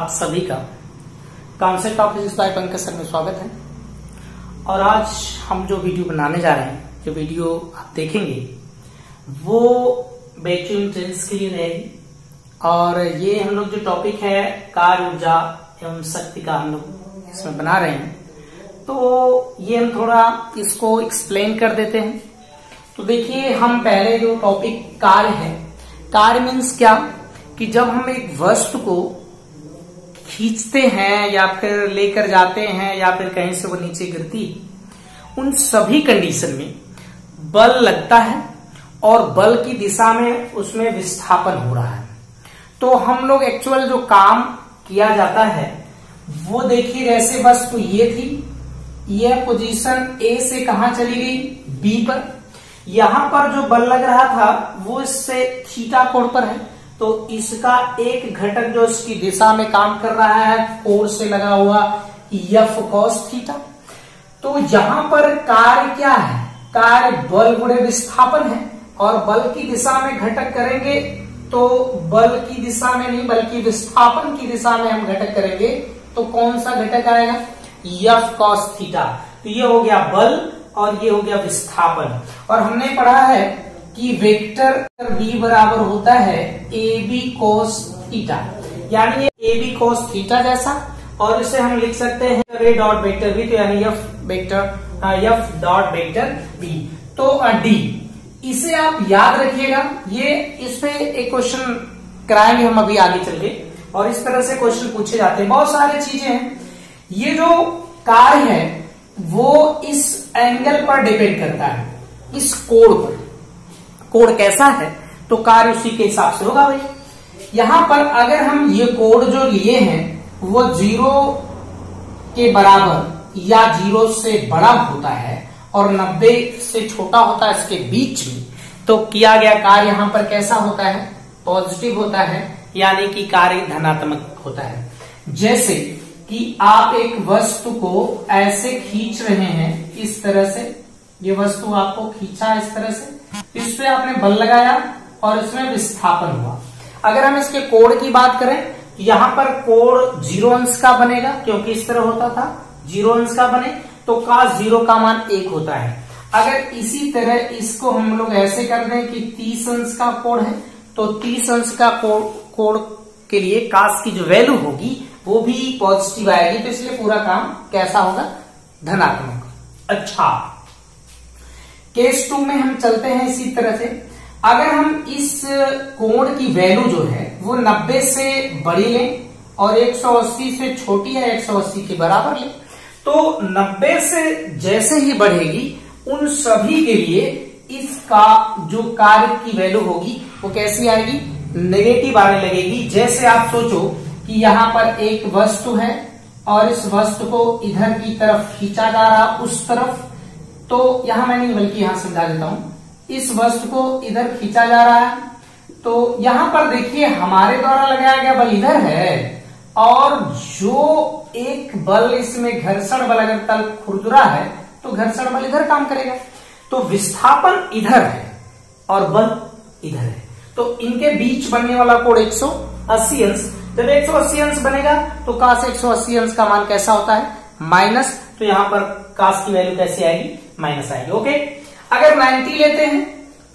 आप सभी का concept of physics bye Pankaj sir में स्वागत है। और आज हम जो वीडियो बनाने जा रहे हैं, जो वीडियो आप देखेंगे वो बैटरी मेंटेनेंस के लिए रहेगी। और ये हम लोग जो टॉपिक है कार्य ऊर्जा एवं शक्ति का हम लोग इसमें बना रहे हैं, तो ये हम थोड़ा इसको एक्सप्लेन कर देते हैं। तो देखिए, हम पहले जो टॉपिक कार्य है, कार्य मीन्स क्या कि जब हम एक वस्तु को खींचते हैं या फिर लेकर जाते हैं या फिर कहीं से वो नीचे गिरती, उन सभी कंडीशन में बल लगता है और बल की दिशा में उसमें विस्थापन हो रहा है। तो हम लोग एक्चुअल जो काम किया जाता है वो देखिए, जैसे वस्तु ये थी, यह पोजीशन ए से कहां चली गई, बी पर। यहां पर जो बल लग रहा था वो इससे थीटा कोण पर है, तो इसका एक घटक जो इसकी दिशा में काम कर रहा है कोण से लगा हुआ एफ कॉस थीटा। तो यहां पर कार्य क्या है, कार्य बल गुणे विस्थापन है। और बल की दिशा में घटक करेंगे तो बल की दिशा में नहीं बल्कि विस्थापन की दिशा में हम घटक करेंगे तो कौन सा घटक आएगा, एफ कॉस थीटा। तो ये हो गया बल और ये हो गया विस्थापन। और हमने पढ़ा है कि वेक्टर v बराबर होता है ए बी कोस थीटा, यानी ये ए बी कोस थीटा जैसा। और इसे हम लिख सकते हैं ए डॉट वेक्टर v, तो यानी एफ डॉट वेक्टर v। तो डी, इसे आप याद रखिएगा। ये इस पे एक क्वेश्चन कराएंगे हम अभी आगे चल के, और इस तरह से क्वेश्चन पूछे जाते हैं। बहुत सारी चीजें हैं। ये जो कार्य है वो इस एंगल पर डिपेंड करता है, इस कोण पर। कोण कैसा है तो कार्य उसी के हिसाब से होगा भाई। यहां पर अगर हम ये कोण जो लिए हैं वो 0 के बराबर या 0 से बड़ा होता है और 90 से छोटा होता है इसके बीच में, तो किया गया कार्य यहां पर कैसा होता है, पॉजिटिव होता है, यानी कि कार्य धनात्मक होता है। जैसे कि आप एक वस्तु को ऐसे खींच रहे हैं, इस तरह से ये वस्तु आपको खींचा इस तरह से, इस पे आपने बल लगाया और इसमें विस्थापन हुआ। अगर हम इसके कोण की बात करें, यहां पर कोण 0 अंश का बनेगा, क्योंकि इस तरह होता था 0 अंश का बने तो cos 0 का मान 1 होता है। अगर इसी तरह इसको हम लोग ऐसे कर दें कि 30 अंश का कोण है, तो 30 अंश का कोण के लिए cos की जो वैल्यू होगी वो भी पॉजिटिव आएगी। तो इसलिए पूरा काम कैसा होगा, धनात्मक। अच्छा, केस 2 में हम चलते हैं इसी तरह से। अगर हम इस कोण की वैल्यू जो है वो 90 से बड़ी लें और 180 से छोटी है 180 के बराबर लें, तो 90 से जैसे ही बढ़ेगी उन सभी के लिए इसका जो कार्य की वैल्यू होगी वो कैसी आएगी, नेगेटिव आने लगेगी। जैसे आप सोचो कि यहाँ पर एक वस्तु है और इस वस्तु को इधर की तरफ खींचा जा रहा उस तरफ, तो यहां मैं नहीं बल्कि यहां समझा देता हूं। इस वस्तु को इधर खींचा जा रहा है, तो यहां पर देखिए हमारे द्वारा लगाया गया बल इधर है, और जो एक बल इसमें घर्षण बल अगर तल खुरदुरा है तो घर्षण बल इधर काम करेगा। तो विस्थापन इधर है और बल इधर है, तो इनके बीच बनने वाला कोण 180 अंश। जब 180 अंश बनेगा तो cos 180 अंश का मान कैसा होता है, माइनस। तो यहां पर cos की वैल्यू कैसी आएगी, माइनस आएगी। ओके, अगर 90 लेते हैं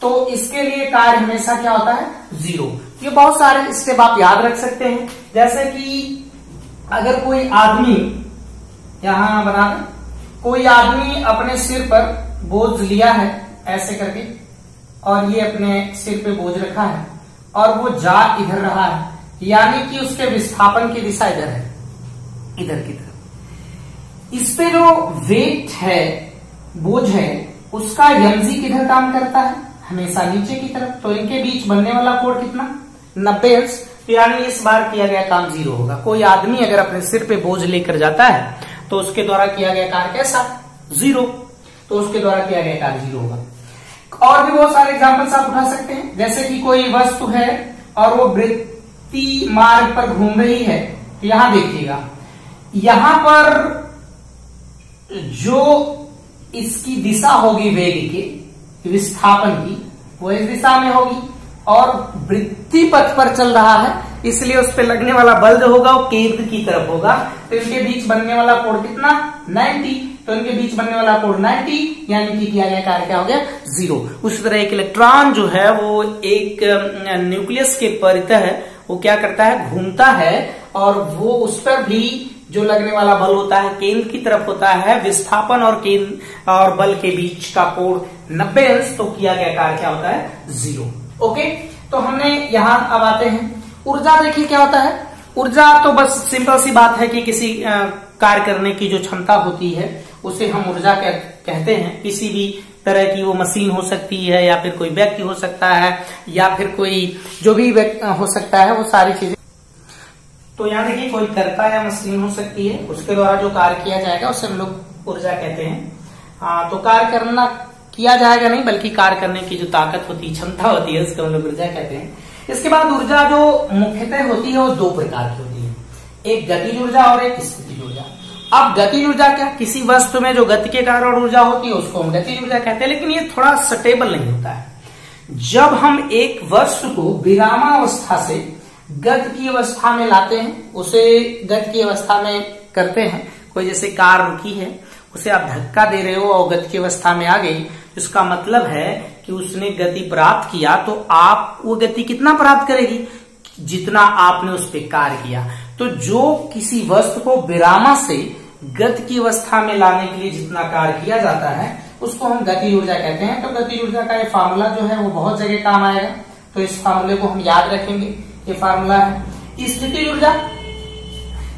तो इसके लिए कार्य हमेशा क्या होता है, 0। ये बहुत सारे स्टेप आप याद रख सकते हैं। जैसे कि अगर कोई आदमी, यहां बना दें, कोई आदमी अपने सिर पर बोझ लिया है ऐसे करके, और ये अपने सिर पे बोझ रखा है और वो जा इधर रहा है, यानी कि उसके विस्थापन की दिशा इधर है, इधर की तरफ। इस पे जो वेट है, बोझ है, उसका mg किधर काम करता है, हमेशा नीचे की तरफ। तो इनके बीच बनने वाला कोण कितना, 90 अंश। तो यानी इस बार किया गया काम 0 होगा। कोई आदमी अगर अपने सिर पे बोझ लेकर जाता है तो उसके द्वारा किया गया कार्य कैसा, 0। तो उसके द्वारा किया गया कार्य 0 होगा। और भी बहुत सारे एग्जाम्पल्स आप उठा सकते हैं। जैसे कि कोई वस्तु है और वो वृत्ति मार्ग पर घूम रही है, तो यहां देखिएगा, यहां पर जो इसकी दिशा होगी वेग की, विस्थापन की, वो इस दिशा में होगी, और वृत्ति पथ पर चल रहा है इसलिए उस पर लगने वाला बल जो होगा वो केंद्र की तरफ होगा। तो इनके बीच बनने वाला कोण कितना 90, तो इनके बीच बनने वाला कोण 90, यानी कि किया गया कार्य क्या हो गया 0। उसी तरह एक इलेक्ट्रॉन जो है वो एक न्यूक्लियस के परितः वो क्या करता है, घूमता है, और वो उस पर भी जो लगने वाला बल होता है केंद्र की तरफ होता है। विस्थापन और केंद्र और बल के बीच का कोण 90 अंश, तो किया गया कार्य क्या होता है 0। ओके, तो हमने यहां अब आते हैं ऊर्जा। देखिए क्या होता है ऊर्जा, तो बस सिंपल सी बात है कि किसी कार्य करने की जो क्षमता होती है उसे हम ऊर्जा कहते हैं। किसी भी तरह की वो मशीन हो सकती है, या फिर कोई व्यक्ति हो सकता है, या फिर कोई जो भी हो सकता है, वो सारी चीजें। तो यहाँ देखिए कोई कर्ता या मशीन हो सकती है, उसके द्वारा जो कार्य किया जाएगा उसे हम लोग ऊर्जा कहते हैं। तो कार्य करना किया जाएगा नहीं, बल्कि कार्य करने की जो ताकत होती है, क्षमता होती है, उसको हम लोग ऊर्जा कहते हैं। इसके बाद ऊर्जा जो मुख्यतः होती है वो दो प्रकार की होती है, एक गतिज ऊर्जा और एक स्थितिज ऊर्जा। अब गतिज ऊर्जा क्या, किसी वस्तु में जो गति के कारण ऊर्जा होती है उसको हम गतिज ऊर्जा कहते हैं, लेकिन ये थोड़ा स्टेबल नहीं होता है। जब हम एक वस्तु को विरामावस्था से गति की अवस्था में लाते हैं, उसे गति की अवस्था में करते हैं। कोई जैसे कार रुकी है, उसे आप धक्का दे रहे हो और गति की अवस्था में आ गई, इसका मतलब है कि उसने गति प्राप्त किया। तो आप वो गति कितना प्राप्त करेगी, जितना आपने उस पर कार्य किया। तो जो किसी वस्तु को विरामा से गति की अवस्था में लाने के लिए जितना कार्य किया जाता है उसको हम गतिज ऊर्जा कहते हैं। तो गतिज ऊर्जा का ये फार्मूला जो है वो बहुत जगह काम आएगा, तो इस फार्मूले को हम याद रखेंगे। ये फार्मूला है। स्थितिज ऊर्जा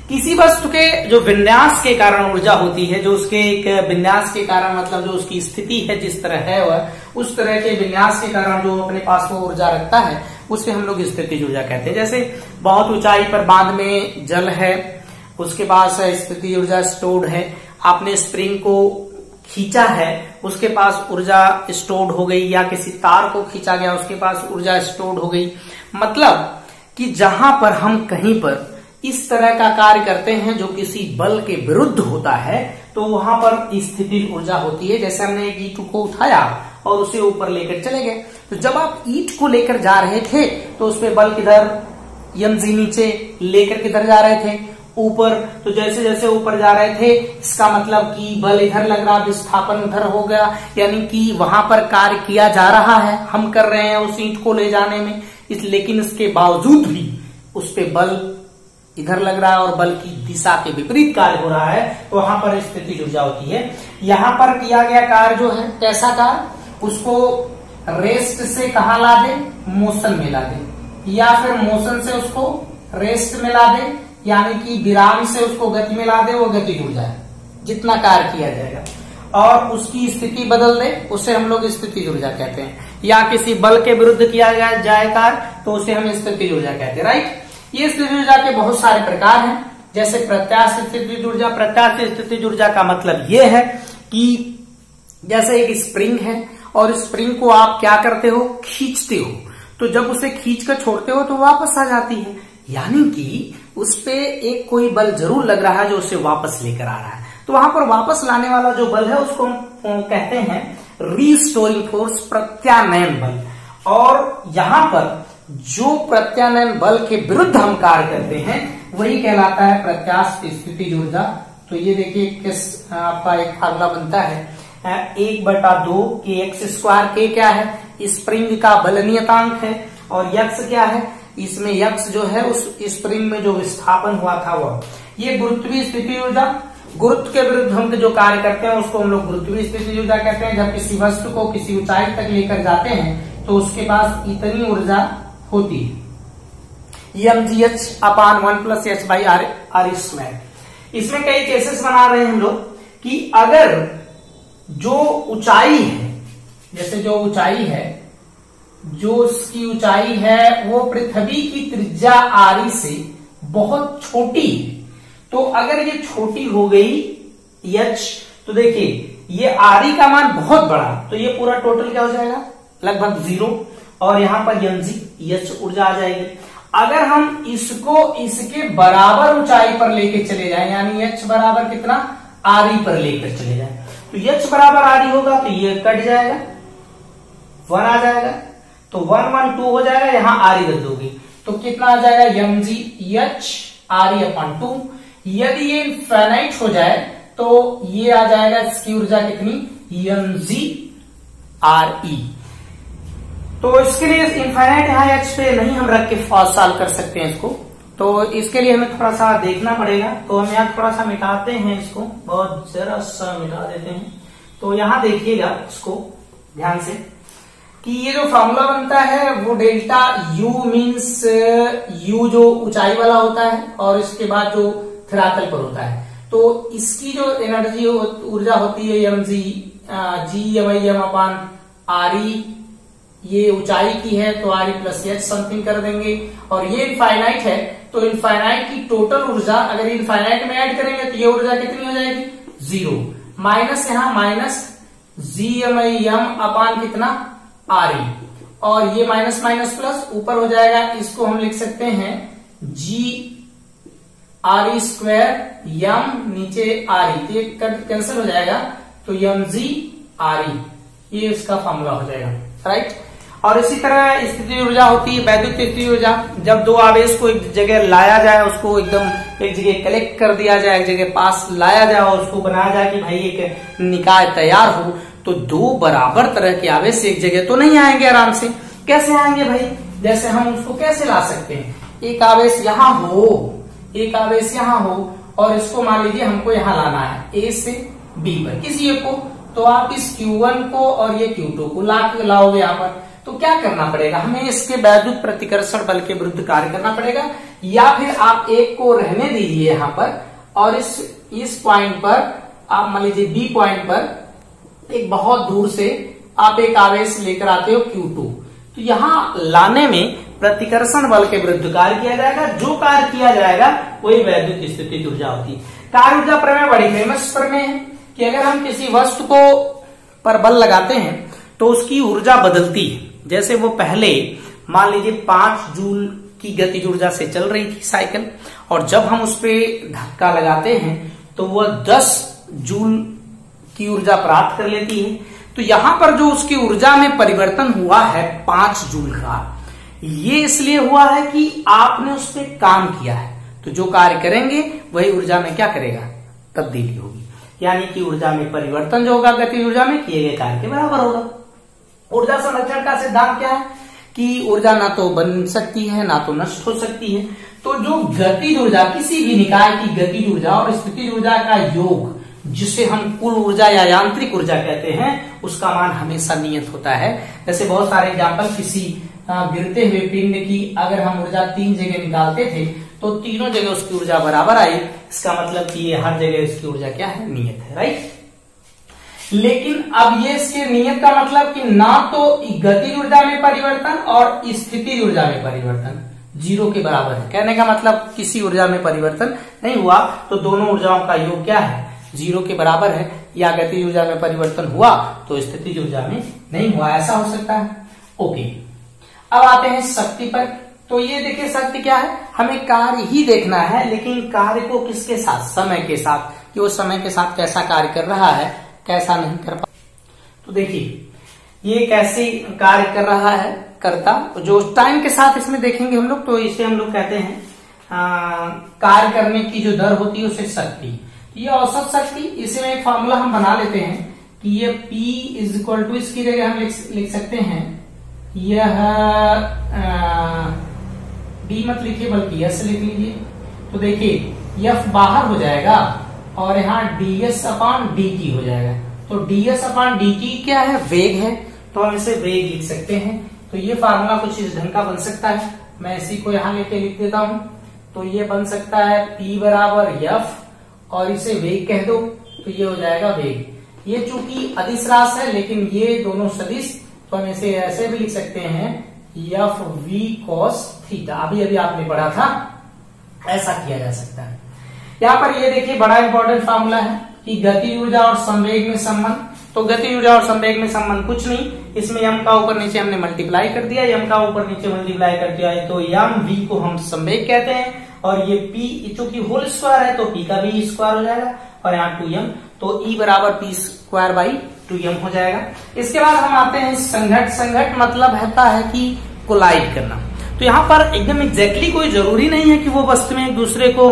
किसी वस्तु के जो विन्यास के कारण ऊर्जा होती है, जो उसके एक विन्यास के कारण, मतलब जो उसकी स्थिति है जिस तरह है वह, उस तरह के विन्यास के कारण जो अपने पास वो ऊर्जा रखता है उसे हम लोग स्थितिज ऊर्जा कहते हैं। जैसे बहुत ऊंचाई पर बांध में जल है, उसके पास स्थितिज ऊर्जा स्टोर्ड है। आपने स्प्रिंग को खींचा है, उसके पास ऊर्जा स्टोर्ड हो गई, या किसी तार को खींचा गया उसके पास ऊर्जा स्टोर्ड हो गई। मतलब कि जहां पर हम कहीं पर इस तरह का कार्य करते हैं जो किसी बल के विरुद्ध होता है, तो वहां पर स्थितिज ऊर्जा होती है। जैसे हमने एक ईंट को उठाया और उसे ऊपर लेकर चले गए, तो जब आप ईंट को लेकर जा रहे थे तो उसमें बल किधर, यमजी नीचे, लेकर किधर जा रहे थे, ऊपर। तो जैसे जैसे ऊपर जा रहे थे, इसका मतलब कि बल इधर लग रहा, विस्थापन उधर हो गया, यानी कि वहां पर कार्य किया जा रहा है, हम कर रहे हैं उस ईंट को ले जाने में। लेकिन इसके बावजूद भी उस पे बल इधर लग रहा है और बल की दिशा के विपरीत कार्य हो रहा है, तो वहां पर स्थितिज ऊर्जा होती है। यहां पर किया गया कार्य जो है कैसा कार्य, उसको रेस्ट से कहा ला दे, मोशन में ला दे, या फिर मोशन से उसको रेस्ट में ला दे, यानी कि विराम से उसको गति में ला दे, वो गतिज ऊर्जा है। जितना कार्य किया जाएगा और उसकी स्थिति बदल दे उसे हम लोग स्थितिज ऊर्जा कहते हैं। या किसी बल के विरुद्ध किया जाए कार्य तो उसे हम स्थितिज ऊर्जा कहते हैं। राइट, ये स्थितिज ऊर्जा के बहुत सारे प्रकार हैं, जैसे प्रत्यास्थ स्थितिज ऊर्जा। प्रत्यास्थ स्थितिज ऊर्जा का मतलब ये है कि जैसे एक स्प्रिंग है और स्प्रिंग को आप क्या करते हो, खींचते हो, तो जब उसे खींच कर छोड़ते हो तो वापस आ जाती है, यानी कि उस पे एक कोई बल जरूर लग रहा है जो उसे वापस लेकर आ रहा है। तो वहां पर वापस लाने वाला जो बल है उसको हम कहते हैं रीस्टोरिंग फोर्स, प्रत्यानयन बल। और यहाँ पर जो प्रत्यानयन बल के विरुद्ध हम कार्य करते हैं वही कहलाता है प्रत्यास्थ स्थितिज ऊर्जा। तो ये देखिए किस आपका एक फार्मूला बनता है 1/2 kx²। के क्या है, स्प्रिंग का बल नियतांक है, और यक्स क्या है, इसमें यक्स जो है उस स्प्रिंग में जो विस्थापन हुआ था वह। ये गुरुत्वीय स्थितिज ऊर्जा, गुरुत्व के विरुद्ध हम जो कार्य करते हैं उसको हम लोग गुरुत्वीय स्थितिज ऊर्जा कहते हैं। जब किसी वस्तु को किसी ऊंचाई तक लेकर जाते हैं तो उसके पास इतनी ऊर्जा होती है, mgh/1+h/r²। इसमें कई केसेस बना रहे हैं हम लोग कि अगर जो ऊंचाई है, जैसे जो ऊंचाई है, जो उसकी ऊंचाई है वो पृथ्वी की त्रिज्या आरी से बहुत छोटी है, तो अगर ये छोटी हो गई h, तो देखिए ये आरी का मान बहुत बड़ा, तो ये पूरा टोटल क्या हो जाएगा, लगभग 0, और यहां पर h ऊर्जा आ जाएगी। अगर हम इसको इसके बराबर ऊंचाई पर लेके चले जाएं, यानी h बराबर कितना, आरी पर लेकर चले जाएं, तो h बराबर आरी होगा तो ये कट जाएगा, 1 आ जाएगा, तो 1 1 2 हो जाएगा, यहां आरी रद्द होगी। तो कितना आ जाएगा mgh/2। यदि ये इनफाइनाइट हो जाए तो ये आ जाएगा इसकी ऊर्जा कितनी mgre। तो इसके लिए इनफाइनाइट यहां h पे नहीं हम रख के सॉल्व कर सकते हैं इसको, तो इसके लिए हमें थोड़ा सा देखना पड़ेगा। तो हम यहाँ थोड़ा सा मिटाते हैं इसको, बहुत जरा सा मिटा देते हैं। तो यहाँ देखिएगा इसको ध्यान से कि ये जो फॉर्मूला बनता है वो डेल्टा U मीन्स U जो ऊंचाई वाला होता है और इसके बाद जो धरातल पर होता है, तो इसकी जो एनर्जी ऊर्जा होती है mgm/re, ये ऊंचाई की है तो re प्लस एच समथिंग कर देंगे। और ये इनफाइनाइट है तो इनफाइनाइट की टोटल ऊर्जा अगर इनफाइनाइट में ऐड करेंगे तो ये ऊर्जा कितनी हो जाएगी 0, माइनस यहाँ माइनस gm/m कितना re, और ये माइनस माइनस प्लस ऊपर हो जाएगा, इसको हम लिख सकते हैं g/2 m नीचे re, तो ये कैंसिल हो जाएगा तो mg/re, ये इसका फॉर्मूला हो जाएगा, राइट। और इसी तरह स्थिति ऊर्जा होती है वैद्युत स्थिति ऊर्जा। जब दो आवेश को एक जगह लाया जाए, उसको एकदम एक जगह कलेक्ट कर दिया जाए, एक जगह पास लाया जाए और उसको बनाया जाए कि भाई एक निकाय तैयार हो, तो दो बराबर तरह के आवेश एक जगह तो नहीं आएंगे आराम से। कैसे आएंगे भाई, जैसे हम उसको कैसे ला सकते हैं, एक आवेश यहाँ हो, एक आवेश यहाँ हो और इसको मान लीजिए हमको यहाँ लाना है A से B पर किसी एक को, तो आप इस Q1 को और ये Q2 को लाओगे यहाँ पर, तो क्या करना पड़ेगा हमें, इसके वैद्युत प्रतिकर्षण बल के विरुद्ध कार्य करना पड़ेगा, या फिर आप एक को रहने दीजिए यहाँ पर और इस पॉइंट पर आप मान लीजिए B पॉइंट पर एक बहुत दूर से आप एक आवेश लेकर आते हो Q2, तो यहाँ लाने में प्रतिकर्षण बल के विरुद्ध कार्य किया जाएगा। जो कार्य किया जाएगा वही वैद्युत स्थितिज ऊर्जा होती है। कार्य ऊर्जा प्रमेय बड़ी फेमस प्रमेय है कि अगर हम किसी वस्तु को पर बल लगाते हैं तो उसकी ऊर्जा बदलती है। जैसे वो पहले मान लीजिए 5 जूल की गतिज ऊर्जा से चल रही थी साइकिल, और जब हम उस पर धक्का लगाते हैं तो वह 10 जूल की ऊर्जा प्राप्त कर लेती है। तो यहां पर जो उसकी ऊर्जा में परिवर्तन हुआ है 5 जूल का, ये इसलिए हुआ है कि आपने उस पर काम किया है, तो जो कार्य करेंगे वही ऊर्जा में क्या करेगा, तब्दीली होगी, यानी कि ऊर्जा में परिवर्तन जो होगा गतिज ऊर्जा में किए गए कार्य के बराबर होगा। ऊर्जा संरक्षण का सिद्धांत क्या है कि ऊर्जा ना तो बन सकती है ना तो नष्ट हो सकती है, तो जो गतिज ऊर्जा, किसी भी निकाय की गतिज ऊर्जा और स्थितिज ऊर्जा का योग, जिसे हम कुल ऊर्जा या यांत्रिक ऊर्जा कहते हैं, उसका मान हमेशा नियत होता है। जैसे बहुत सारे एग्जाम्पल, किसी गिरते हुए पिंड की अगर हम ऊर्जा 3 जगह निकालते थे तो तीनों जगह उसकी ऊर्जा बराबर आई, इसका मतलब कि ये हर जगह उसकी ऊर्जा क्या है, नियत है, राइट। लेकिन अब ये इसके नियत का मतलब कि ना तो गतिज ऊर्जा में परिवर्तन और स्थितिज ऊर्जा में परिवर्तन 0 के बराबर है। कहने का मतलब किसी ऊर्जा में परिवर्तन नहीं हुआ तो दोनों ऊर्जाओं का योग क्या है, 0 के बराबर है, या गतिज ऊर्जा में परिवर्तन हुआ तो स्थितिज ऊर्जा में नहीं हुआ, ऐसा हो सकता है। ओके, अब आते हैं शक्ति पर। तो ये देखिए शक्ति क्या है, हमें कार्य ही देखना है, लेकिन कार्य को किसके साथ, समय के साथ, कि वो समय के साथ कैसा कार्य कर रहा है, कैसा नहीं कर पा। तो देखिए ये कैसे कार्य कर रहा है, करता जो टाइम के साथ इसमें देखेंगे हम लोग, तो इसे हम लोग कहते हैं कार्य करने की जो दर होती है उसे शक्ति। ये औसत शक्ति, इसमें एक फॉर्मूला हम बना लेते हैं कि ये P = इसकी जगह हम लिख सकते हैं, यह D मत लिखिए बल्कि S लिख लीजिए। तो देखिए F बाहर हो जाएगा और यहाँ ds/dt हो जाएगा। तो ds/dt क्या है, वेग है, तो हम इसे वेग लिख सकते हैं। तो ये फार्मूला कुछ इस ढंग का बन सकता है, मैं इसी को यहाँ लेके लिख देता हूं। तो ये बन सकता है P = F और इसे वेग कह दो, तो ये हो जाएगा वेग। ये चूंकि अदिश राशि है लेकिन ये दोनों सदिश, तो हम इसे ऐसे भी लिख सकते हैं F(v cos θ)। अभी आपने पढ़ा था, ऐसा किया जा सकता है। यहाँ पर ये देखिए बड़ा इंपॉर्टेंट फार्मूला है कि गति ऊर्जा और संवेग में संबंध। तो गति ऊर्जा और संवेग में संबंध कुछ नहीं, इसमें m का ऊपर नीचे हमने मल्टीप्लाई कर दिया, m का ऊपर नीचे मल्टीप्लाई कर दिया है, तो mv को हम संवेग कहते हैं। और ये p चूंकि होल स्क्वायर है तो p का भी स्क्वायर हो जाएगा, और यहाँ 2m, तो E = p²/2m हो जाएगा। इसके बाद हम आते हैं संघट। संघट मतलब होता है कि कोलाइड करना। तो यहाँ पर एकदम एग्जैक्टली कोई जरूरी नहीं है कि वो वस्तु में एक दूसरे को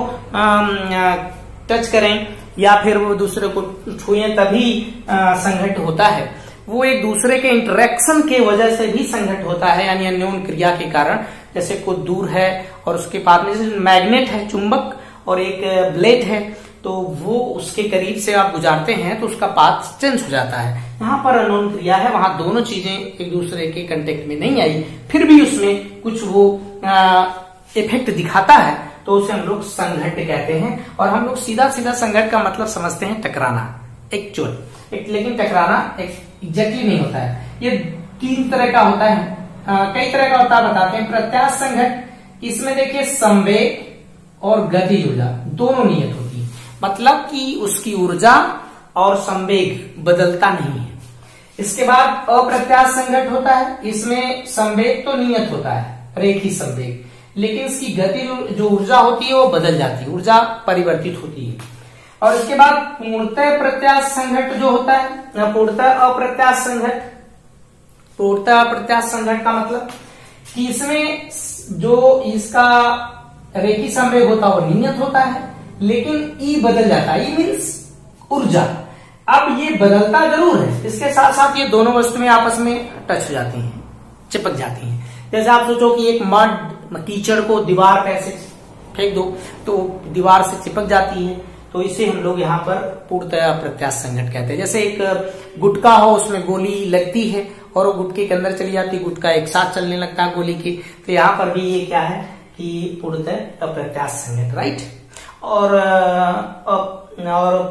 टच करें या फिर वो दूसरे को छुएं तभी संघट होता है। वो एक दूसरे के इंटरेक्शन के वजह से भी संघट होता है, यानी अन्योन क्रिया के कारण। जैसे कोई दूर है और उसके पास में जैसे मैग्नेट है, चुंबक, और एक ब्लेड है, तो वो उसके करीब से आप गुजारते हैं तो उसका पाथ चेंज हो जाता है। यहाँ पर अन्योन क्रिया है, वहां दोनों चीजें एक दूसरे के कांटेक्ट में नहीं आई, फिर भी उसमें कुछ वो इफेक्ट दिखाता है, तो उसे हम लोग संघट कहते हैं। और हम लोग सीधा सीधा संघट का मतलब समझते हैं टकराना, एक्चुअल। लेकिन टकराना एग्जैक्टली नहीं होता है। ये 3 तरह का होता है, कई तरह का होता है, बताते हैं। प्रत्यास्थ संघट, इसमें देखिए संवेग और गतिज ऊर्जा दोनों नियत होती है, मतलब कि उसकी ऊर्जा और संवेग बदलता नहीं है। इसके बाद अप्रत्यास्थ संघट होता है, इसमें संवेग तो नियत होता है, रेखी संवेग, लेकिन इसकी गति जो ऊर्जा होती है वो बदल जाती है, ऊर्जा परिवर्तित होती है। और इसके बाद पूर्णतः प्रत्यास्थ संघट जो होता है, पूर्णतः अप्रत्यास्थ संघट। पूर्णतः अप्रत्यास्थ संघट का मतलब कि इसमें जो इसका रेखी संवेग होता है वो नियत होता है, लेकिन ई बदल जाता है। ई मीन्स ऊर्जा। अब ये बदलता जरूर है, इसके साथ साथ ये दोनों वस्तुएं आपस में टच हो जाती हैं, चिपक जाती हैं। जैसे आप सोचो कि एक मड कीचड़ को दीवार पे ऐसे फेंक दो तो दीवार से चिपक जाती है, तो इसे हम लोग यहाँ पर पूर्णतः अप्रत्यास्थ संघट कहते हैं। जैसे एक गुटका हो, उसमें गोली लगती है और वो गुटके के अंदर चली जाती है, गुटका एक साथ चलने लगता है गोली की, तो यहाँ पर भी ये क्या है कि पूर्णतः अप्रत्यास्थ संघट, राइट। और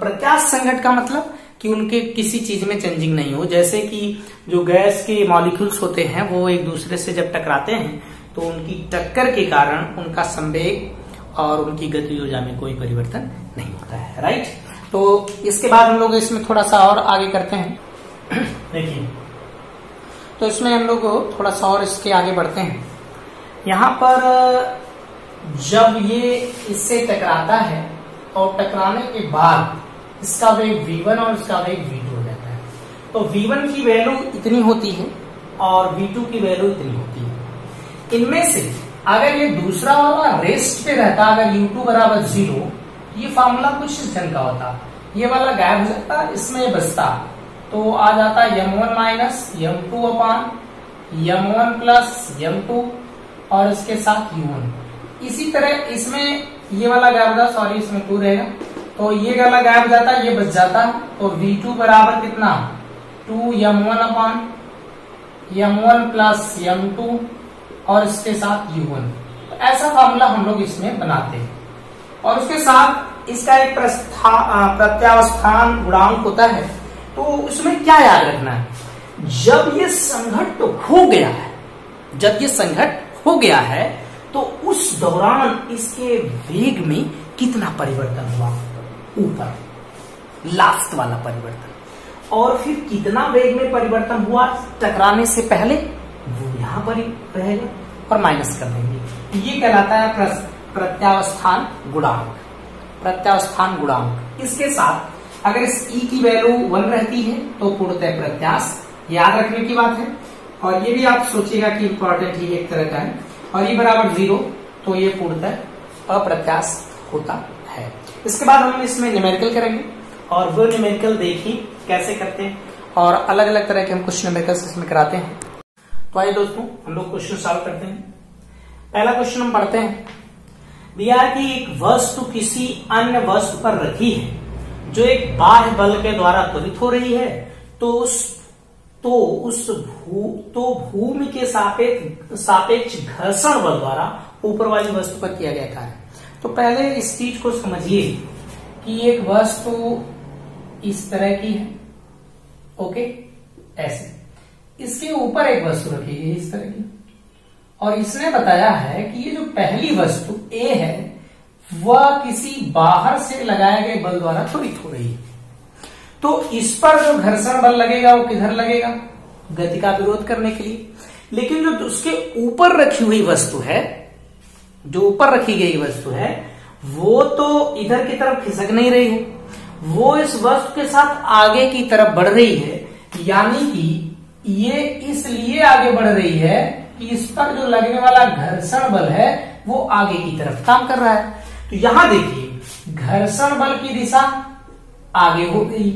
प्रत्यास्थ संघट का मतलब कि उनके किसी चीज में चेंजिंग नहीं हो। जैसे कि जो गैस के मॉलिक्यूल्स होते हैं वो एक दूसरे से जब टकराते हैं तो उनकी टक्कर के कारण उनका संवेग और उनकी गति ऊर्जा में कोई परिवर्तन नहीं होता है, राइट। तो इसके बाद हम लोग इसमें थोड़ा सा और आगे करते हैं। देखिए, तो इसमें हम लोग थोड़ा सा और इसके आगे बढ़ते हैं। यहाँ पर जब ये इससे टकराता है और टकराने के बाद इसका वेग v1 और इसका वेग v2 हो जाता है, तो v1 की वैल्यू इतनी होती है और v2 की वैल्यू इतनी होती है। इनमें से अगर ये दूसरा वाला रेस्ट पे रहता, अगर u2 बराबर 0, ये फॉर्मूला कुछ इस ढंग का होता, ये वाला गायब हो जाता, इसमें ये बचता, तो आ जाता m1 माइनस m2 अपान m1 प्लस m2 और इसके साथ u1। इसी तरह इसमें ये वाला गायब हो जाता, सॉरी इसमें 2 रहेगा, तो ये वाला गायब हो जाता, ये बच जाता, तो v2 बराबर कितना 2m1 अपान m1 प्लस m2 और इसके साथ u1। तो ऐसा फार्मूला हम लोग इसमें बनाते हैं। और उसके साथ इसका एक प्रत्यावस्थान गुणांक होता है, तो इसमें क्या याद रखना है, जब ये संघट हो गया है, जब ये संघट हो गया है तो उस दौरान इसके वेग में कितना परिवर्तन हुआ, ऊपर लास्ट वाला परिवर्तन, और फिर कितना वेग में परिवर्तन हुआ टकराने से पहले, वो यहां पर ही रहेगा और माइनस कर देंगे। ये कहलाता है प्रत्यावस्थान गुणांक। प्रत्यावस्थान गुणांक, इसके साथ अगर इस ई की वैल्यू 1 रहती है तो पूर्णतः प्रत्यास्थ, याद रखने की बात है। और ये भी आप सोचिएगा कि इंपॉर्टेंट ही एक तरह का है, और ये बराबर 0 तो ये पूर्णतः अप्रत्यास्थ होता है। इसके बाद हम इसमें न्यूमेरिकल करेंगे, और वो न्यूमेरिकल देखिए कैसे करते हैं, और अलग अलग तरह के हम कुछ न्यूमेरिकल्स इसमें कराते हैं। तो आइए दोस्तों, हम लोग क्वेश्चन सॉल्व करते हैं। पहला क्वेश्चन हम पढ़ते हैं। दिया कि एक वस्तु किसी अन्य वस्तु पर रखी है जो एक बाह्य बल के द्वारा त्वरित हो रही है, तो भूमि के सापेक्ष घर्षण बल द्वारा ऊपर वाली वस्तु पर किया गया कार्य। तो पहले इस चीज को समझिए कि एक वस्तु इस तरह की है, ओके, ऐसे, इसके ऊपर एक वस्तु रखी गई इस तरह की, और इसने बताया है कि ये जो पहली वस्तु ए है वह किसी बाहर से लगाए गए बल द्वारा त्वरित हो रही है। तो इस पर जो घर्षण बल लगेगा वो किधर लगेगा, गति का विरोध करने के लिए। लेकिन जो उसके ऊपर रखी हुई वस्तु है, जो ऊपर रखी गई वस्तु है, वो तो इधर की तरफ खिसक नहीं रही है, वो इस वस्तु के साथ आगे की तरफ बढ़ रही है। यानी कि ये इसलिए आगे बढ़ रही है कि इस पर जो लगने वाला घर्षण बल है वो आगे की तरफ काम कर रहा है। तो यहां देखिए घर्षण बल की दिशा आगे हो गई,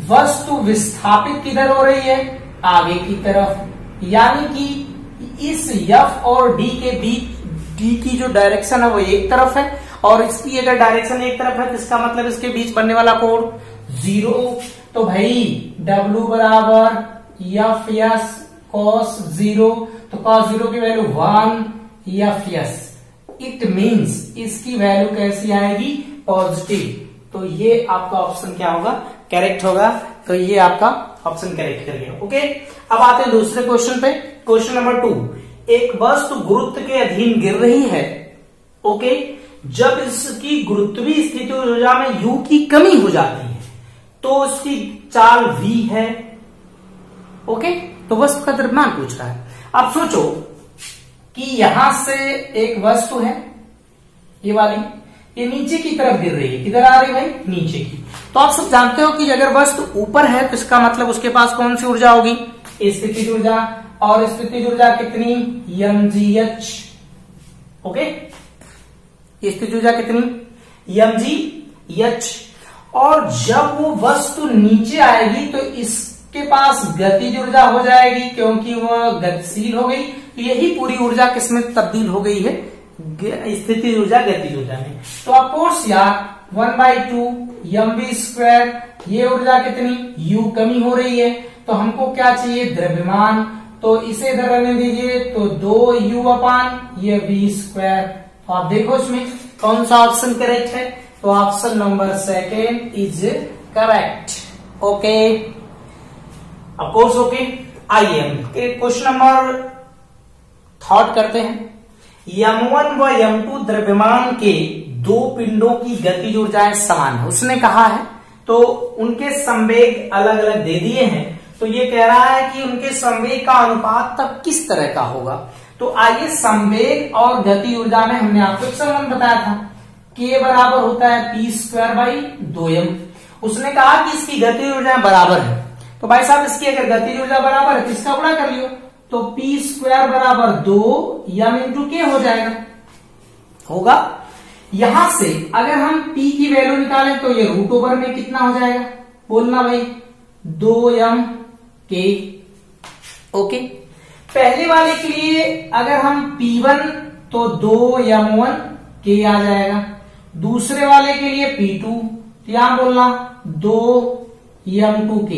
वस्तु विस्थापित किधर हो रही है, आगे की तरफ, यानी कि इस F और D के बीच D की जो डायरेक्शन है वो एक तरफ है और इसकी अगर डायरेक्शन एक तरफ है तो इसका मतलब इसके बीच बनने वाला कोण 0। तो भाई W बराबर एफ एस कॉस 0, तो कॉस 0 की value 1 F S. It means इसकी वैल्यू कैसी आएगी, पॉजिटिव। तो ये आपका ऑप्शन क्या होगा, करेक्ट होगा। तो ये आपका ऑप्शन करेक्ट कर गया। ओके, अब आते हैं दूसरे क्वेश्चन पे। क्वेश्चन नंबर 2, एक वस्तु गुरुत्व के अधीन गिर रही है। ओके, जब इसकी गुरुत्वीय स्थिति ऊर्जा में U की कमी हो जाती है तो इसकी चाल V है। ओके, तो वस्तु का द्रव्यमान पूछ रहा है। अब सोचो कि यहां से एक वस्तु है, ये वाली, ये नीचे की तरफ गिर रही है। किधर आ रही है भाई, नीचे की। तो आप सब जानते हो कि अगर वस्तु ऊपर है तो इसका मतलब उसके पास कौन सी ऊर्जा होगी, स्थितिज ऊर्जा। और स्थितिज ऊर्जा कितनी, mgh। ओके, स्थितिज ऊर्जा कितनी, mgh। और जब वो वस्तु नीचे आएगी तो इसके पास गतिज ऊर्जा हो जाएगी क्योंकि वह गतिशील हो गई। तो यही पूरी ऊर्जा किसमें तब्दील हो गई है, स्थितिज ऊर्जा गतिज ऊर्जा में। तो ऑफकोर्स यार 1/2 mv², ये ऊर्जा कितनी, U कमी हो रही है। तो हमको क्या चाहिए, द्रव्यमान। तो इसे इधर रहने दीजिए, तो 2U/ ये v²। तो आप देखो इसमें कौन सा ऑप्शन करेक्ट है, तो option number 2 is correct. Okay, of course okay. आइए क्वेश्चन नंबर 3 करते हैं। m1 व m2 द्रव्यमान के दो पिंडों की गतिज ऊर्जाएं समान है, उसने कहा है। तो उनके संवेग अलग अलग दे दिए हैं। तो ये कह रहा है कि उनके संवेग का अनुपात तब किस तरह का होगा। तो आइए, संवेग और गति ऊर्जा में हमने आपको एक संबंध बताया था, K बराबर होता है P²/2m। उसने कहा कि इसकी गति ऊर्जा बराबर है। तो भाई साहब इसकी अगर गति ऊर्जा बराबर है तो इसका गुणा कर लियो, तो P² बराबर 2m × K हो जाएगा, होगा। यहां से अगर हम P की वैल्यू निकालें तो ये √ओवर में कितना हो जाएगा, बोलना भाई, 2mK। ओके, पहले वाले के लिए अगर हम P1 तो 2m1K आ जाएगा। दूसरे वाले के लिए P2 तो यहां बोलना 2m2K।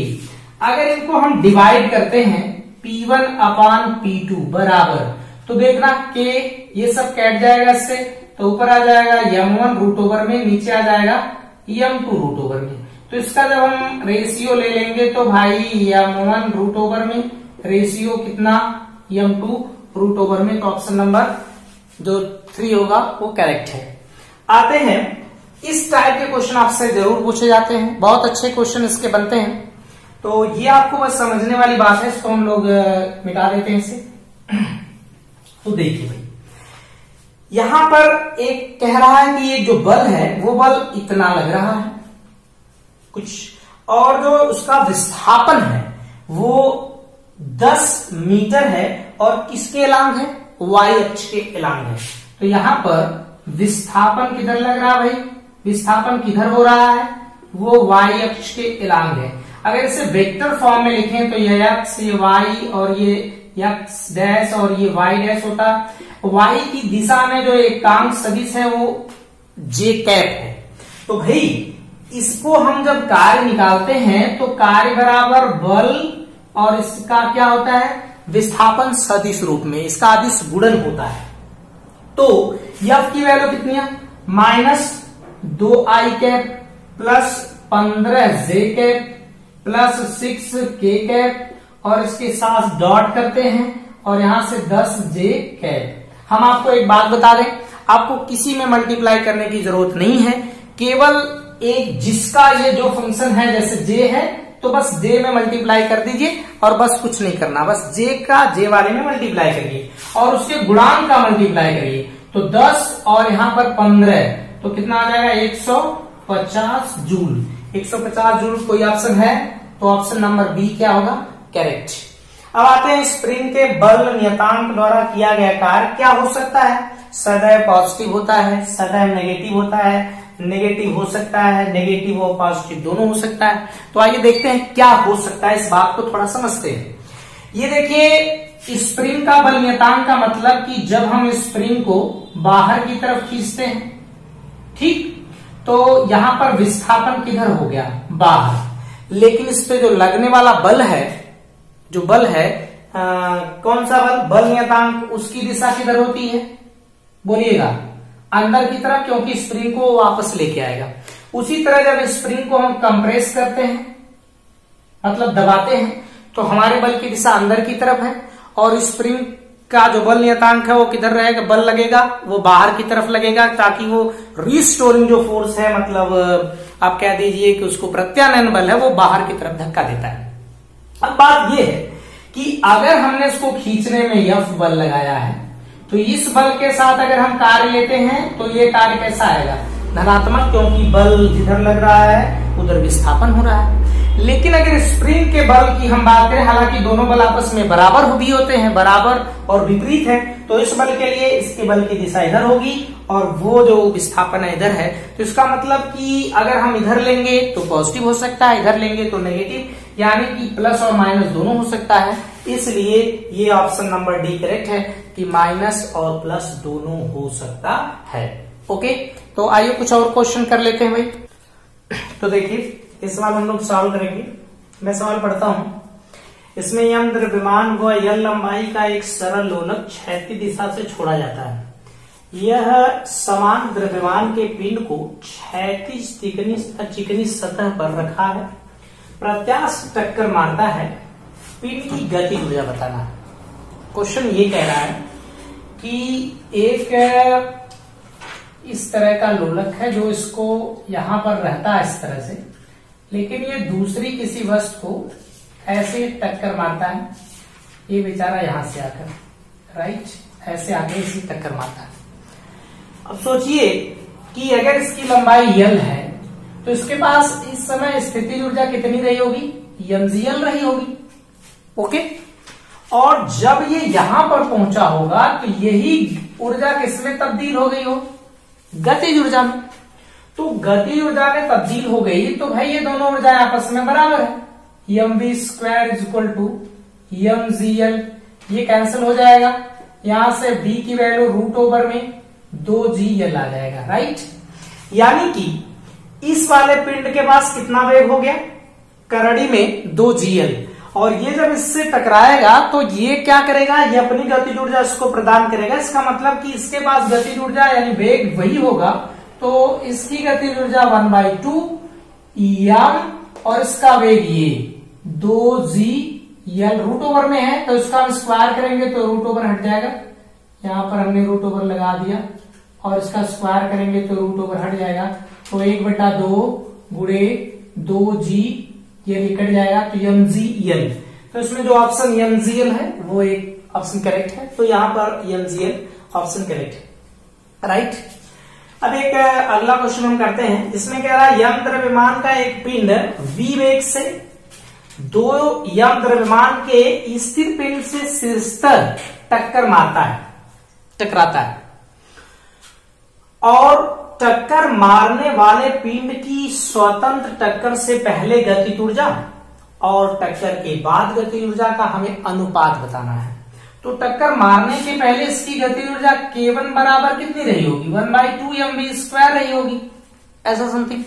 अगर इनको हम डिवाइड करते हैं P1/P2 बराबर, तो देखना K ये सब कैट जाएगा इससे, तो ऊपर आ जाएगा m1 √ओवर में, नीचे आ जाएगा m2 √ओवर में। तो इसका जब हम रेशियो ले लेंगे तो भाई m1 √ओवर में, रेशियो कितना, m2 √ओवर में। तो ऑप्शन नंबर जो 3 होगा वो करेक्ट है। आते हैं, इस टाइप के क्वेश्चन आपसे जरूर पूछे जाते हैं, बहुत अच्छे क्वेश्चन इसके बनते हैं। तो ये आपको बस समझने वाली बात है, इसको हम लोग मिटा देते हैं इसे। तो देखिए भाई, यहां पर एक कह रहा है कि ये जो बल है वो बल इतना लग रहा है कुछ, और जो उसका विस्थापन है वो 10 मीटर है और किसके अलांग है, y अक्ष के अलांग है। तो यहां पर विस्थापन किधर लग रहा है भाई, विस्थापन किधर हो रहा है, वो y अक्ष के अलांग है। अगर इसे वेक्टर फॉर्म में लिखें तो ये x, ये y और ये x डैश और ये y डैश होता। y की दिशा में जो एकांक सदिश है वो j कैप है। तो भाई इसको हम जब कार्य निकालते हैं तो कार्य बराबर बल और इसका क्या होता है, विस्थापन सदिश रूप में, इसका अदिश गुणन होता है। तो F की वैल्यू कितनी है, -2i cap plus 15j cap plus 6k cap और इसके साथ डॉट करते हैं और यहां से 10j कैप। हम आपको एक बात बता दें, आपको किसी में मल्टीप्लाई करने की जरूरत नहीं है, केवल एक जिसका ये जो फंक्शन है जैसे j है तो बस j में मल्टीप्लाई कर दीजिए और बस कुछ नहीं करना, बस j का j वाले में मल्टीप्लाई करिए और उसके गुणांक का मल्टीप्लाई करिए। तो 10 और यहां पर 15 तो कितना आ जाएगा, 150 जूल। 150 जूल कोई ऑप्शन है तो ऑप्शन नंबर बी क्या होगा, करेक्ट। अब आते हैं स्प्रिंग के बल नियतांक द्वारा किया गया कार्य क्या हो सकता है। सदैव पॉजिटिव होता है, सदैव नेगेटिव होता है, नेगेटिव हो सकता है, नेगेटिव और पॉजिटिव दोनों हो सकता है। तो आइए देखते हैं क्या हो सकता है, इस बात को थोड़ा समझते हैं। ये देखिए स्प्रिंग का बल नियतांक का मतलब कि जब हम स्प्रिंग को बाहर की तरफ खींचते हैं, ठीक, तो यहां पर विस्थापन किधर हो गया, बाहर। लेकिन इस पे जो लगने वाला बल है, जो बल है कौन सा बल, बल नियतांक, उसकी दिशा किधर होती है, बोलिएगा अंदर की तरफ, क्योंकि स्प्रिंग को वापस लेके आएगा। उसी तरह जब स्प्रिंग को हम कंप्रेस करते हैं, मतलब दबाते हैं, तो हमारे बल की दिशा अंदर की तरफ है, और स्प्रिंग का जो बल नियतांक है वो किधर रहेगा, बल लगेगा वो बाहर की तरफ लगेगा, ताकि वो रिस्टोरिंग जो फोर्स है, मतलब आप कह दीजिए कि उसको प्रत्यानयन बल है, वो बाहर की तरफ धक्का देता है। अब बात ये है कि अगर हमने इसको खींचने में F बल लगाया है, तो इस बल के साथ अगर हम कार्य लेते हैं तो ये कार्य कैसा आएगा, धनात्मक, क्योंकि बल जिधर लग रहा है उधर विस्थापन हो रहा है। लेकिन अगर स्प्रिंग के बल की हम बात करें, हालांकि दोनों बल आपस में बराबर भी होते हैं, बराबर और विपरीत है, तो इस बल के लिए इसके बल की दिशा इधर होगी और वो जो विस्थापन है इधर है। तो इसका मतलब कि अगर हम इधर लेंगे तो पॉजिटिव हो सकता है, इधर लेंगे तो नेगेटिव, यानी कि प्लस और माइनस दोनों हो सकता है। इसलिए ये ऑप्शन नंबर डी करेक्ट है कि माइनस और प्लस दोनों हो सकता है। ओके, तो आइए कुछ और क्वेश्चन कर लेते हैं भाई। तो देखिए इस सवाल हम लोग सॉल्व करेंगे। मैं सवाल पढ़ता हूं। इसमें यम द्रव्यमान व यल लंबाई का एक सरल लोलक क्षैतिज दिशा से छोड़ा जाता है। यह समान द्रव्यमान के पिंड को क्षैतिज चिकनी सतह पर रखा है, प्रत्यास्थ टक्कर मारता है, पिंड की गति ऊर्जा बताना है। क्वेश्चन ये कह रहा है कि एक इस तरह का लोलक है जो इसको यहां पर रहता है इस तरह से, लेकिन ये दूसरी किसी वस्तु को ऐसे टक्कर मारता है, ये बेचारा यहां से आकर, राइट, ऐसे आके इसी टक्कर मारता है। अब सोचिए कि अगर इसकी लंबाई यल है तो इसके पास इस समय स्थितिज ऊर्जा कितनी रही होगी, mgl रही होगी। ओके, और जब ये यहां पर पहुंचा होगा तो यही ऊर्जा किसमें तब्दील हो गई हो, गतिज ऊर्जा में। तो गतिज ऊर्जा में तब्दील हो गई तो भाई ये दोनों ऊर्जा आपस में बराबर है, mv square is equal to mgl, ये कैंसिल हो जाएगा, यहां से v की वैल्यू रूट ओवर में 2gl आ जाएगा, राइट। यानी कि इस वाले पिंड के पास कितना वेग हो गया, करड़ी में 2gl, और ये जब इससे टकराएगा तो ये क्या करेगा, ये अपनी गतिज ऊर्जा इसको प्रदान करेगा। इसका मतलब कि इसके पास गतिज ऊर्जा यानी वेग वही होगा, तो इसकी गतिज ऊर्जा 1/2 m और इसका वेग ये 2gl रूट ओवर में है, तो इसका हम स्क्वायर करेंगे तो रूट ओवर हट जाएगा, यहां पर हमने रूट ओवर लगा दिया, और इसका स्क्वायर करेंगे तो रूट ओवर हट जाएगा, तो 1/2 गुणे 2g ये निकट जाएगा, तो mgl। तो इसमें जो ऑप्शन mgl है वो एक ऑप्शन करेक्ट है, तो यहां पर mgl ऑप्शन करेक्ट है, राइट। अब एक अगला क्वेश्चन हम करते हैं। इसमें कह रहा है यम द्रव्यमान का एक पिंड v वेग से दो यम द्रव्यमान के स्थिर पिंड से शीर्षतर टक्कर मारता है, टकराता है, और टक्कर मारने वाले पिंड की स्वतंत्र टक्कर से पहले गतिज ऊर्जा और टक्कर के बाद गतिज ऊर्जा का हमें अनुपात बताना है। तो टक्कर मारने के पहले इसकी गतिज ऊर्जा K1 बराबर कितनी रही होगी, 1/2 mv स्क्वायर रही होगी, ऐसा समथिंग।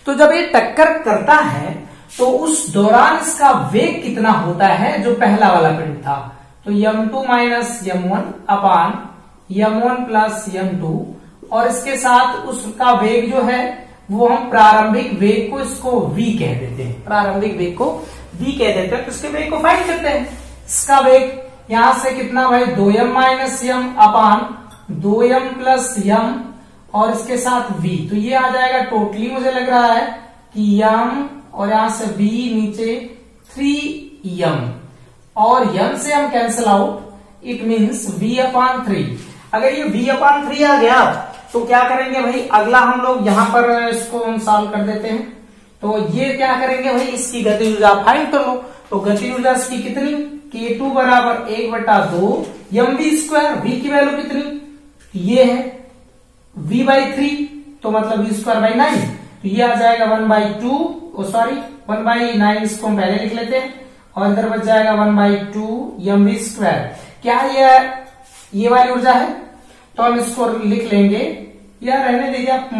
तो जब ये टक्कर करता है तो उस दौरान इसका वेग कितना होता है, जो पहला वाला पिंड था, तो m2 माइनस m1 अपान m1 प्लस m2, और इसके साथ उसका वेग जो है वो हम प्रारंभिक वेग को इसको v कह देते हैं, प्रारंभिक वेग को v कह देते हैं। तो इसके वेग को फाइंड करते हैं। इसका वेग यहां से कितना भाई 2m माइनस m अपान 2m प्लस m और इसके साथ v, तो ये आ जाएगा टोटली मुझे लग रहा है कि m और यहां से v नीचे 3m, और m से हम cancel out, it means v अपान 3। अगर ये v अपान 3 आ गया तो क्या करेंगे भाई, अगला हम लोग यहां पर इसको हम सॉल्व कर देते हैं। तो ये क्या करेंगे भाई, इसकी गतिज ऊर्जा फाइंड कर लो। तो गतिज ऊर्जा इसकी कितनी K2 बराबर 1/2 mv²। v की वैल्यू कितनी ये है v/3, तो मतलब v²/9, तो ये आ जाएगा 1/9, इसको हम पहले लिख लेते हैं और इधर बच जाएगा 1/2 mv²। क्या ये वाली ऊर्जा है, तो हम इसको लिख लेंगे या रहने दीजिए, आप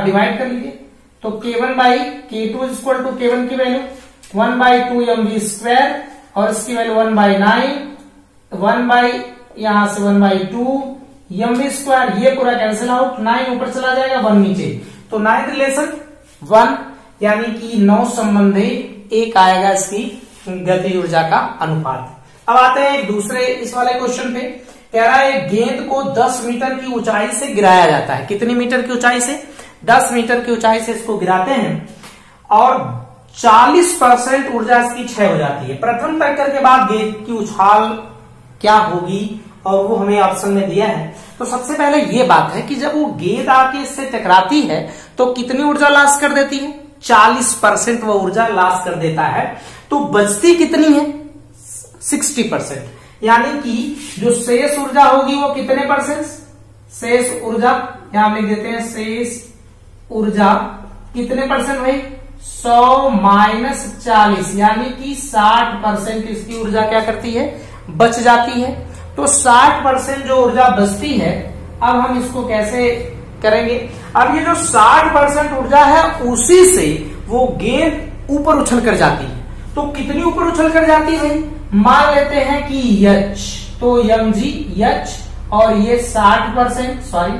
डिवाइड कर लीजिए। तो K1/K2 इक्वल टू K1 की वैल्यू 1/2 mv² और इसकी वैल्यू 1/9, यहां से 1/2 mv²। ये पूरा कैंसिल आउट, 9 ऊपर चला जाएगा, 1 नीचे, तो 9 रिलेशन 1, यानी कि 9 संबंधी 1 आएगा इसकी गति ऊर्जा का अनुपात। अब आते हैं एक दूसरे इस वाले क्वेश्चन पे। कह रहा है गेंद को 10 मीटर की ऊंचाई से गिराया जाता है। कितनी मीटर की ऊंचाई से? 10 मीटर की ऊंचाई से इसको गिराते हैं और 40% ऊर्जा इसकी क्षय हो जाती है। प्रथम टक्कर के बाद गेंद की उछाल क्या होगी, और वो हमें ऑप्शन में दिया है। तो सबसे पहले ये बात है कि जब वो गेंद आके इससे टकराती है तो कितनी ऊर्जा लॉस कर देती है? 40% वो ऊर्जा लॉस कर देता है। तो बचती कितनी है? 60%, यानी कि जो शेष ऊर्जा होगी वो कितने परसेंट? शेष ऊर्जा यहां लिख देते हैं, शेष ऊर्जा कितने परसेंट भाई? 100 माइनस 40, यानी कि 60% इसकी ऊर्जा क्या करती है? बच जाती है। तो 60% जो ऊर्जा बचती है, अब हम इसको कैसे करेंगे? अब ये जो 60% ऊर्जा है उसी से वो गेंद ऊपर उछल कर जाती है। तो कितनी ऊपर उछल कर जाती है? मान लेते हैं कि h, तो mg h, और ये 60%, सॉरी,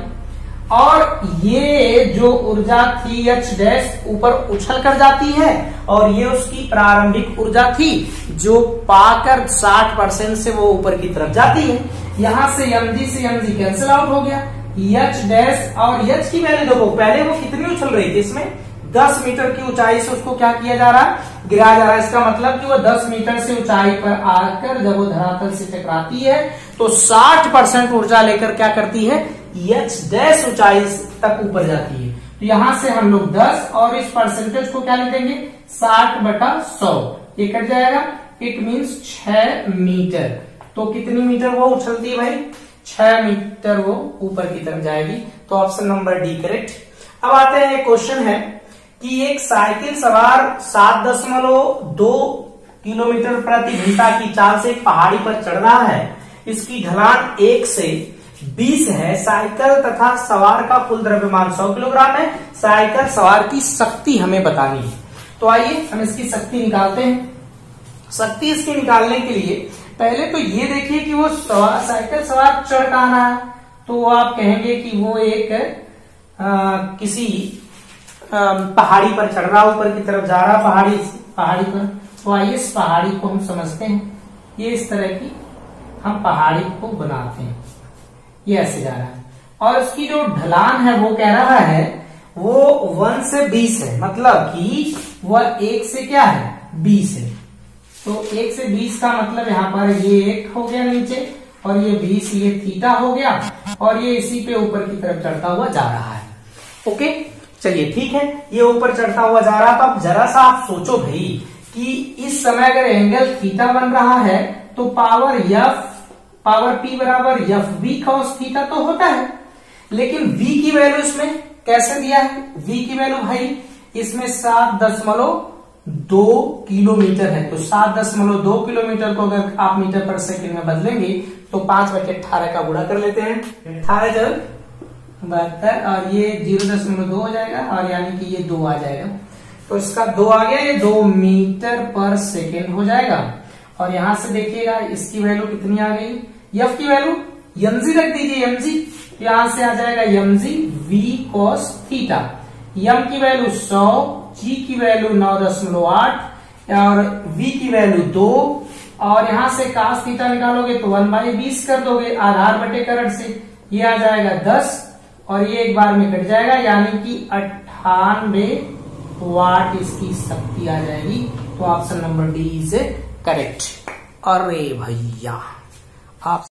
और ये जो ऊर्जा थी h डैश ऊपर उछल कर जाती है, और ये उसकी प्रारंभिक ऊर्जा थी जो पाकर 60% से वो ऊपर की तरफ जाती है। यहां से mg से mg कैंसिल आउट हो गया, h डैश, और h की वैल्यू देखो, पहले वो कितनी उछल रही थी, इसमें 10 मीटर की ऊंचाई से उसको क्या किया जा रहा है? गिराया जा रहा है। इसका मतलब कि वो 10 मीटर से ऊंचाई पर आकर जब वो धरातल से टकराती है तो 60% ऊर्जा लेकर क्या करती है? h डैश ऊंचाई तक ऊपर जाती है। तो यहां से हम लोग 10 और इस परसेंटेज को क्या लिख देंगे? 60/100, ये कट जाएगा। It means 6 metre. तो कितनी मीटर वो उछलती है भाई? 6 मीटर वो ऊपर की तरफ जाएगी। तो ऑप्शन नंबर डी करेक्ट। अब आते हैं, क्वेश्चन है कि एक साइकिल सवार 7.2 किलोमीटर प्रति घंटा की चाल से एक पहाड़ी पर चढ़ रहा है। इसकी ढलान 1 से 20 है। साइकिल तथा सवार का कुल द्रव्यमान 100 किलोग्राम है। साइकिल सवार की शक्ति हमें बतानी है। तो आइए हम इसकी शक्ति निकालते हैं। शक्ति इसकी निकालने के लिए पहले तो ये देखिए कि वो साइकिल सवार चढ़ कहां रहा है, तो आप कहेंगे कि वो एक किसी पहाड़ी पर चढ़ रहा, ऊपर की तरफ जा रहा पहाड़ी पर। तो आइए इस पहाड़ी को हम समझते हैं। ये इस तरह की हम पहाड़ी को बनाते हैं, ये ऐसे जा रहा है, और उसकी जो ढलान है वो कह रहा है वो 1 से 20 है, मतलब कि वह 1 से क्या है? 20 है। तो 1 से 20 का मतलब यहाँ पर ये 1 हो गया नीचे, और ये 20 ये थीटा हो गया, और ये इसी पे ऊपर की तरफ चढ़ता हुआ जा रहा है। ओके, चलिए ठीक है, ये ऊपर चढ़ता हुआ जा रहा। तो अब जरा सा आप सोचो भाई कि इस समय अगर एंगल थीटा बन रहा है तो पावर P बराबर FV cos थीटा तो होता है, लेकिन V की वैल्यू इसमें कैसे दिया है? V की वैल्यू भाई इसमें 7.2 किलोमीटर है। तो 7.2 किलोमीटर को अगर आप मीटर पर सेकंड में बदलेंगे तो 5/18 का गुणा कर लेते हैं। 18 72 और ये 0.2 हो जाएगा, और यानी कि ये 2 आ जाएगा। तो इसका 2 आ गया, ये 2 मीटर पर सेकेंड हो जाएगा। और यहां से देखिएगा इसकी वैल्यू कितनी आ गई? F की वैल्यू mg रख दीजिए, mg, यहां से आ जाएगा mg v cos theta. m की वैल्यू 100, g की वैल्यू 9.8 और v की वैल्यू 2, और यहां से cos थीटा निकालोगे तो 1/20 कर दोगे आधार बटे करंट से, ये आ जाएगा 10, और ये एक बार में कट जाएगा, यानी कि 98 वाट इसकी शक्ति आ जाएगी। तो option number D is correct. अरे भैया आप